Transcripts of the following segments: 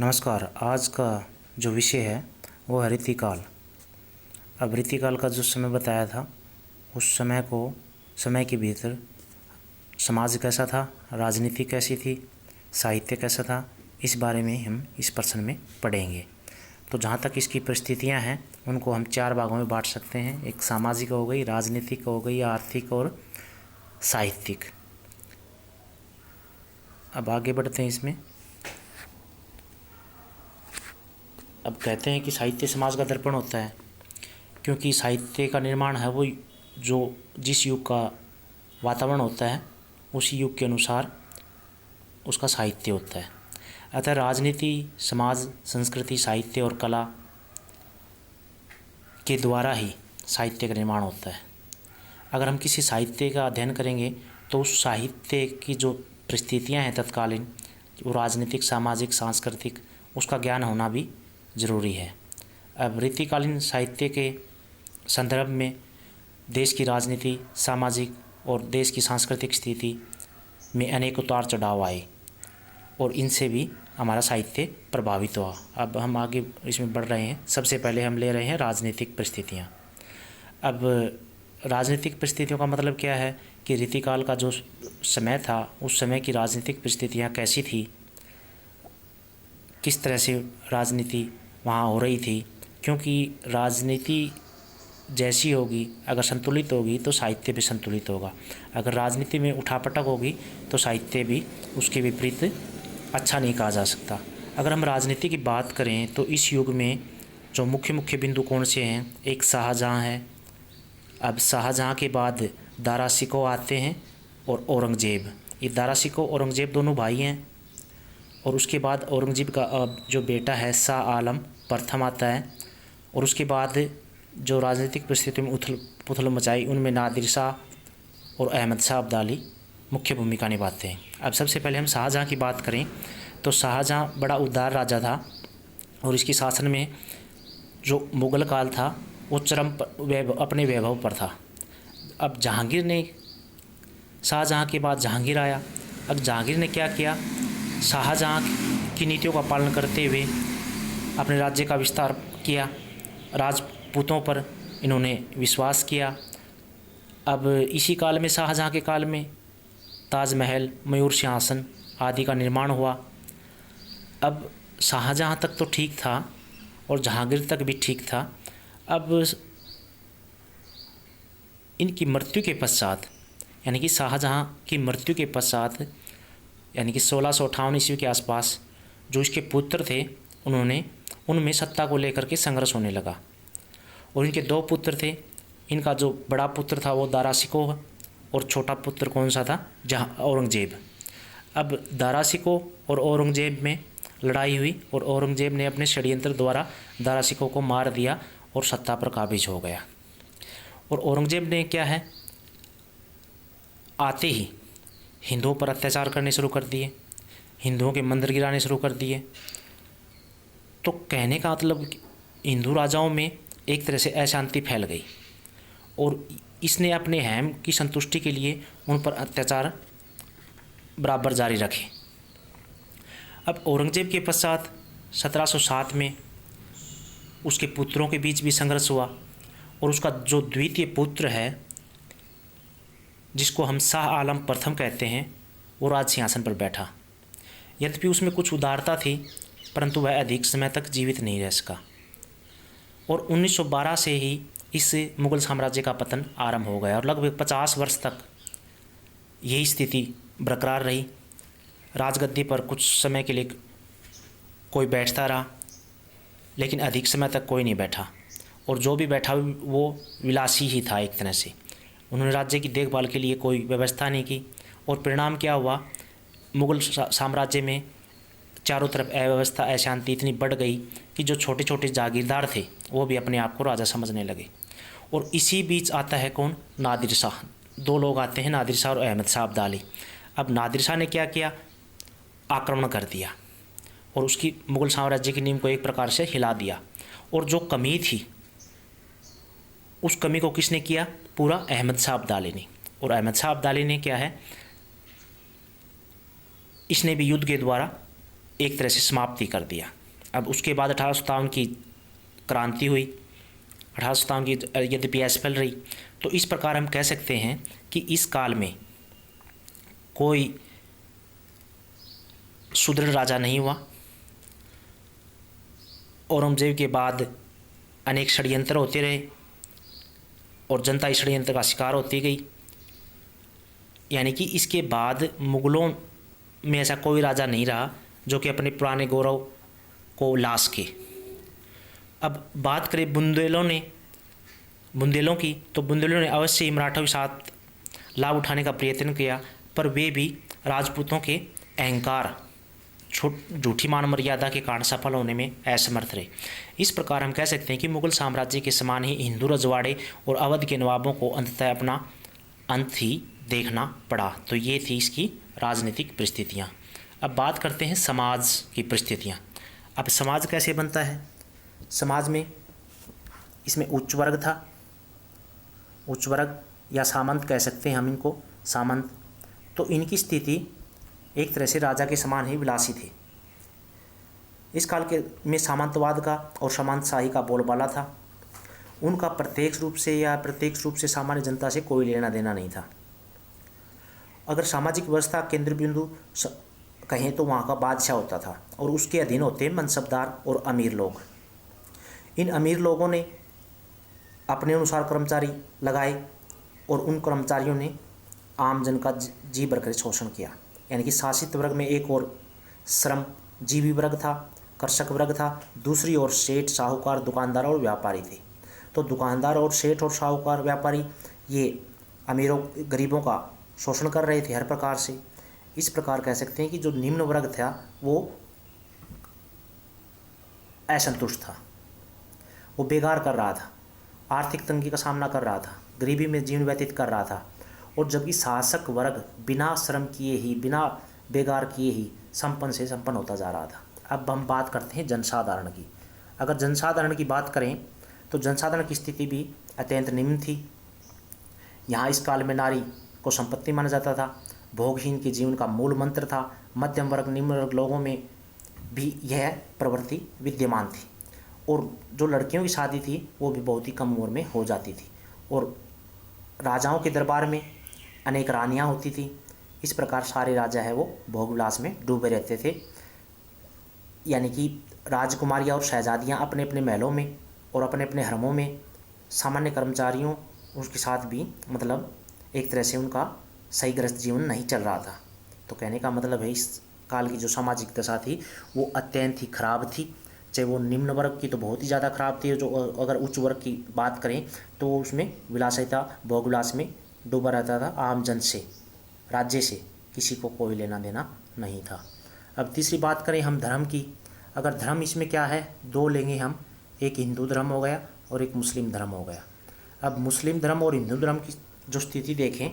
नमस्कार। आज का जो विषय है वो है रीतिकाल। अब रीतिकाल का जो समय बताया था उस समय के भीतर समाज कैसा था, राजनीति कैसी थी, साहित्य कैसा था, इस बारे में हम इस प्रश्न में पढ़ेंगे। तो जहाँ तक इसकी परिस्थितियाँ हैं उनको हम 4 भागों में बांट सकते हैं। एक सामाजिक हो गई, राजनीतिक हो गई, आर्थिक और साहित्यिक। अब आगे बढ़ते हैं इसमें। अब कहते हैं कि साहित्य समाज का दर्पण होता है, क्योंकि साहित्य का निर्माण है वो जो जिस युग का वातावरण होता है उसी युग के अनुसार उसका साहित्य होता है। अतः राजनीति, समाज, संस्कृति, साहित्य और कला के द्वारा ही साहित्य का निर्माण होता है। अगर हम किसी साहित्य का अध्ययन करेंगे तो उस साहित्य की जो परिस्थितियाँ हैं तत्कालीन, वो राजनीतिक, सामाजिक, सांस्कृतिक, उसका ज्ञान होना भी ज़रूरी है। अब रीतिकालीन साहित्य के संदर्भ में देश की राजनीति, सामाजिक और देश की सांस्कृतिक स्थिति में अनेक उतार चढ़ाव आए और इनसे भी हमारा साहित्य प्रभावित हुआ। अब हम आगे इसमें बढ़ रहे हैं। सबसे पहले हम ले रहे हैं राजनीतिक परिस्थितियाँ। अब राजनीतिक परिस्थितियों का मतलब क्या है कि रीतिकाल का जो समय था उस समय की राजनीतिक परिस्थितियाँ कैसी थी, किस तरह से राजनीति वहाँ हो रही थी। क्योंकि राजनीति जैसी होगी, अगर संतुलित होगी तो साहित्य भी संतुलित होगा। अगर राजनीति में उठापटक होगी तो साहित्य भी उसके विपरीत अच्छा नहीं कहा जा सकता। अगर हम राजनीति की बात करें तो इस युग में जो मुख्य मुख्य बिंदु कौन से हैं, एक शाहजहाँ है। अब शाहजहाँ के बाद दारा शिकोह आते हैं और औरंगज़ेब। ये दारा शिकोह औरंगज़ेब दोनों भाई हैं। और उसके बाद औरंगज़ेब का जो बेटा है शाह आलम प्रथम आता है। और उसके बाद जो राजनीतिक परिस्थितियों में उथल पुथल मचाई उनमें नादिर शाह और अहमद शाह अब्दाली मुख्य भूमिका निभाते हैं। अब सबसे पहले हम शाहजहाँ की बात करें तो शाहजहाँ बड़ा उदार राजा था और इसके शासन में जो मुग़ल काल था वो चरम अपने वैभव पर था। अब जहांगीर ने, शाहजहाँ के बाद जहांगीर आया। अब जहांगीर ने क्या किया, शाहजहाँ की नीतियों का पालन करते हुए अपने राज्य का विस्तार किया। राजपूतों पर इन्होंने विश्वास किया। अब इसी काल में, शाहजहाँ के काल में, ताजमहल, मयूर सिंहासन आदि का निर्माण हुआ। अब शाहजहाँ तक तो ठीक था और जहांगीर तक भी ठीक था। अब इनकी मृत्यु के पश्चात, यानी कि शाहजहाँ की मृत्यु के पश्चात, यानी कि 1658 ईस्वी के आसपास जो इसके पुत्र थे उनमें सत्ता को लेकर के संघर्ष होने लगा। और इनके 2 पुत्र थे। इनका जो बड़ा पुत्र था वो दारा शिकोह और छोटा पुत्र कौन सा था, औरंगज़ेब। अब दारा शिकोह और औरंगज़ेब में लड़ाई हुई और औरंगज़ेब ने अपने षड्यंत्र द्वारा दारा शिकोह को मार दिया और सत्ता पर काबिज हो गया। और औरंगज़ेब ने क्या है, आते ही हिंदुओं पर अत्याचार करने शुरू कर दिए, हिंदुओं के मंदिर गिराने शुरू कर दिए। तो कहने का मतलब हिंदू राजाओं में एक तरह से अशांति फैल गई और इसने अपने हेम की संतुष्टि के लिए उन पर अत्याचार बराबर जारी रखे। अब औरंगज़ेब के पश्चात 1707 में उसके पुत्रों के बीच भी संघर्ष हुआ और उसका जो द्वितीय पुत्र है जिसको हम शाह आलम प्रथम कहते हैं वो राज सिंहासन पर बैठा। यद्यपि उसमें कुछ उदारता थी परंतु वह अधिक समय तक जीवित नहीं रह सका और 1912 से ही इस मुग़ल साम्राज्य का पतन आरंभ हो गया और लगभग 50 वर्ष तक यही स्थिति बरकरार रही। राजगद्दी पर कुछ समय के लिए कोई बैठता रहा लेकिन अधिक समय तक कोई नहीं बैठा और जो भी बैठा वो विलासी ही था एक तरह से। उन्होंने राज्य की देखभाल के लिए कोई व्यवस्था नहीं की और परिणाम क्या हुआ, मुग़ल साम्राज्य में चारों तरफ अव्यवस्था, अशांति इतनी बढ़ गई कि जो छोटे छोटे जागीरदार थे वो भी अपने आप को राजा समझने लगे। और इसी बीच आता है कौन, नादिर शाह। 2 लोग आते हैं, नादिर शाह और अहमद शाह अब्दाली। अब नादिर शाह ने क्या किया, आक्रमण कर दिया और उसकी मुग़ल साम्राज्य की नींव को एक प्रकार से हिला दिया। और जो कमी थी उस कमी को किसने किया, पूरा अहमद शाह अब्दाली ने। और अहमद शाह अब्दाली ने क्या है, इसने भी युद्ध के द्वारा एक तरह से समाप्ति कर दिया। अब उसके बाद 1857 की क्रांति हुई, 1857 की यद्यपि असफल रही। तो इस प्रकार हम कह सकते हैं कि इस काल में कोई सुदृढ़ राजा नहीं हुआ। औरंगजेब के बाद अनेक षड्यंत्र होते रहे और जनता इस षड्यंत्र का शिकार होती गई। यानी कि इसके बाद मुग़लों में ऐसा कोई राजा नहीं रहा जो कि अपने पुराने गौरव को ला सके। अब बात करें बुंदेलों की, तो बुंदेलों ने अवश्य ही मराठों के साथ लाभ उठाने का प्रयत्न किया, पर वे भी राजपूतों के अहंकार, झूठी मान मर्यादा के कारण सफल होने में असमर्थ रहे। इस प्रकार हम कह सकते हैं कि मुगल साम्राज्य के समान ही हिंदू रजवाड़े और अवध के नवाबों को अंततः अपना अंत ही देखना पड़ा। तो ये थी इसकी राजनीतिक परिस्थितियाँ। अब बात करते हैं समाज की परिस्थितियाँ। अब समाज कैसे बनता है? समाज में इसमें उच्च वर्ग था, उच्च वर्ग या सामंत कह सकते हैं हम इनको, सामंत। तो इनकी स्थिति एक तरह से राजा के समान ही विलासी थी। इस काल के में सामंतवाद का और सामंतशाही का बोलबाला था। उनका प्रत्यक्ष रूप से या अप्रत्यक्ष रूप से सामान्य जनता से कोई लेना देना नहीं था। अगर सामाजिक व्यवस्था केंद्र बिंदु कहें तो वहाँ का बादशाह होता था और उसके अधीन होते मनसबदार और अमीर लोग। इन अमीर लोगों ने अपने अनुसार कर्मचारी लगाए और उन कर्मचारियों ने आम जन का जी भरकर शोषण किया। यानी कि शासित वर्ग में एक और श्रमजीवी वर्ग था, कृषक वर्ग था, दूसरी ओर सेठ, साहूकार, दुकानदार और व्यापारी थे। तो दुकानदार और सेठ और साहूकार, व्यापारी ये अमीरों गरीबों का शोषण कर रहे थे हर प्रकार से। इस प्रकार कह सकते हैं कि जो निम्न वर्ग था वो असंतुष्ट था, वो बेगार कर रहा था, आर्थिक तंगी का सामना कर रहा था, गरीबी में जीवन व्यतीत कर रहा था। और जबकि शासक वर्ग बिना श्रम किए ही, बिना बेगार किए ही संपन्न से संपन्न होता जा रहा था। अब हम बात करते हैं जनसाधारण की। अगर जनसाधारण की बात करें तो जनसाधारण की स्थिति भी अत्यंत निम्न थी। यहाँ इस काल में नारी को संपत्ति माना जाता था, भोगहीन के जीवन का मूल मंत्र था। मध्यम वर्ग, निम्न वर्ग लोगों में भी यह प्रवृत्ति विद्यमान थी। और जो लड़कियों की शादी थी वो भी बहुत ही कम उम्र में हो जाती थी। और राजाओं के दरबार में अनेक रानियाँ होती थी। इस प्रकार सारे राजा है वो भोगविलास में डूबे रहते थे। यानी कि राजकुमारियाँ और शहजादियाँ अपने अपने महलों में और अपने अपने हरमों में, सामान्य कर्मचारियों उसके साथ भी मतलब एक तरह से उनका सही ग्रस्त जीवन नहीं चल रहा था। तो कहने का मतलब है इस काल की जो सामाजिक दशा थी वो अत्यंत ही खराब थी। चाहे वो निम्न वर्ग की तो बहुत ही ज़्यादा खराब थी, जो अगर उच्च वर्ग की बात करें तो उसमें विलासिता, भोगविलास में डूबा रहता था। आम जन से, राज्य से किसी को कोई लेना देना नहीं था। अब तीसरी बात करें हम धर्म की। अगर धर्म इसमें क्या है, दो लेंगे हम, एक हिंदू धर्म हो गया और एक मुस्लिम धर्म हो गया। अब मुस्लिम धर्म और हिंदू धर्म की जो स्थिति देखें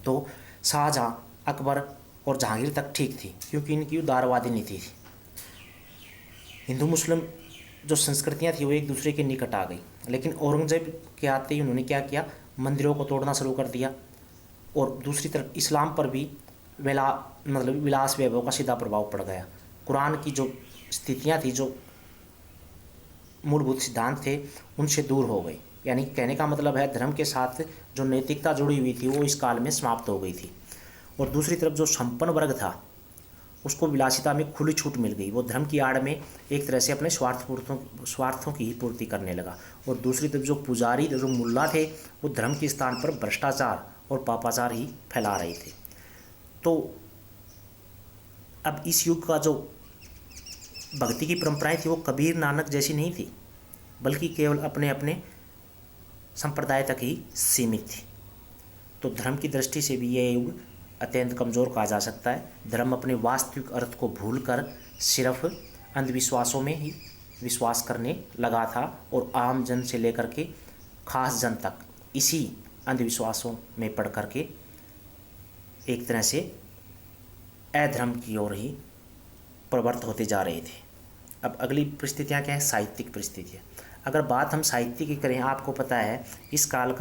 तो शाहजहाँ, अकबर और जहांगीर तक ठीक थी, क्योंकि इनकी उदारवादी नीति थी। हिंदू मुस्लिम जो संस्कृतियाँ थी वो एक दूसरे के निकट आ गई। लेकिन औरंगजेब के आते ही उन्होंने क्या किया, मंदिरों को तोड़ना शुरू कर दिया। और दूसरी तरफ इस्लाम पर भी विलास वैभव का सीधा प्रभाव पड़ गया। कुरान की जो स्थितियाँ थी, जो मूलभूत सिद्धांत थे, उनसे दूर हो गई। यानी कहने का मतलब है धर्म के साथ जो नैतिकता जुड़ी हुई थी वो इस काल में समाप्त हो गई थी। और दूसरी तरफ जो संपन्न वर्ग था उसको विलासिता में खुली छूट मिल गई। वो धर्म की आड़ में एक तरह से अपने स्वार्थों की ही पूर्ति करने लगा। और दूसरी तरफ जो पुजारी, जो मुल्ला थे, वो धर्म के स्थान पर भ्रष्टाचार और पापाचार ही फैला रहे थे। तो अब इस युग का जो भक्ति की परंपराएं थी वो कबीर नानक जैसी नहीं थी, बल्कि केवल अपने अपने संप्रदाय तक ही सीमित थी। तो धर्म की दृष्टि से भी यह युग अत्यंत कमज़ोर कहा जा सकता है। धर्म अपने वास्तविक अर्थ को भूलकर सिर्फ अंधविश्वासों में ही विश्वास करने लगा था और आम जन से लेकर के खास जन तक इसी अंधविश्वासों में पड़ करके एक तरह से अधर्म की ओर ही प्रवृत्त होते जा रहे थे। अब अगली परिस्थितियाँ क्या है, साहित्यिक परिस्थितियाँ। अगर बात हम साहित्य की करें, आपको पता है इस काल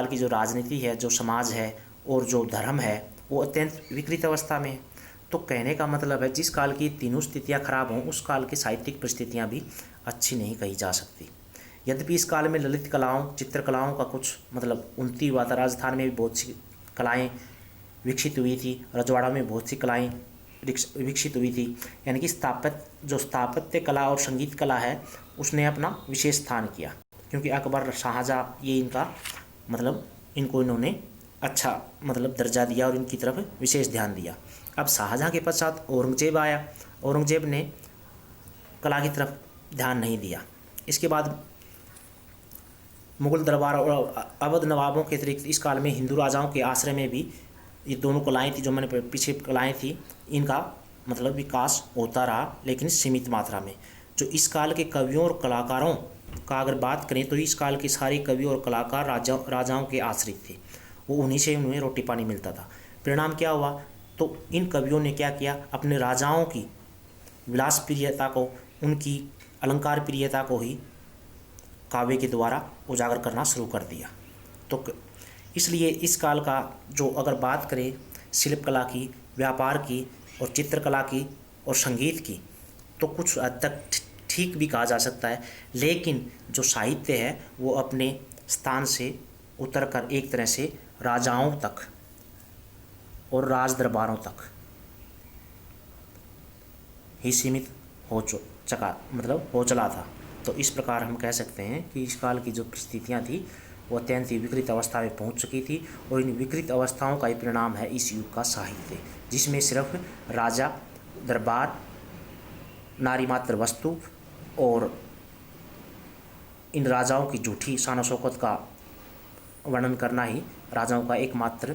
की जो राजनीति है, जो समाज है और जो धर्म है वो अत्यंत विकृत अवस्था में है। तो कहने का मतलब है जिस काल की तीनों स्थितियाँ खराब हों उस काल की साहित्यिक परिस्थितियाँ भी अच्छी नहीं कही जा सकती। यद्यपि इस काल में ललित कलाओं चित्रकलाओं का कुछ मतलब उन्नति हुआ था। राजस्थान में भी बहुत सी कलाएँ विकसित हुई थी, रजवाड़ा में बहुत सी कलाएँ विकसित हुई थी। यानी कि स्थापत्य कला और संगीत कला है उसने अपना विशेष स्थान किया, क्योंकि अकबर, शाहजहाँ ये इनका मतलब इनको इन्होंने अच्छा मतलब दर्जा दिया और इनकी तरफ विशेष ध्यान दिया। अब शाहजहाँ के पश्चात औरंगजेब आया। औरंगजेब ने कला की तरफ ध्यान नहीं दिया। इसके बाद मुगल दरबार और अवध नवाबों के अतिरिक्त इस काल में हिंदू राजाओं के आश्रय में भी ये दोनों कलाएँ थी जो मैंने पीछे कलाएँ थी, इनका मतलब विकास होता रहा, लेकिन सीमित मात्रा में। जो इस काल के कवियों और कलाकारों का अगर बात करें तो इस काल के सारे कवि और कलाकार राजाओं के आश्रित थे। वो उन्हीं से उन्हें रोटी पानी मिलता था। परिणाम क्या हुआ, तो इन कवियों ने क्या किया, अपने राजाओं की विलास प्रियता को, उनकी अलंकार प्रियता को ही काव्य के द्वारा उजागर करना शुरू कर दिया। तो इसलिए इस काल का जो अगर बात करें शिल्पकला की, व्यापार की और चित्रकला की और संगीत की, तो कुछ हद तक ठीक भी कहा जा सकता है। लेकिन जो साहित्य है वो अपने स्थान से उतर कर एक तरह से राजाओं तक और राज दरबारों तक ही सीमित हो चला था। तो इस प्रकार हम कह सकते हैं कि इस काल की जो परिस्थितियाँ थी वो अत्यंत ही विकृत अवस्था में पहुंच चुकी थी, और इन विकृत अवस्थाओं का ही परिणाम है इस युग का साहित्य, जिसमें सिर्फ राजा दरबार, नारी मात्र वस्तु और इन राजाओं की झूठी शान शौकत का वर्णन करना ही राजाओं का एकमात्र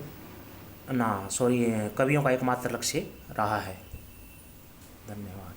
कवियों का एकमात्र लक्ष्य रहा है। धन्यवाद।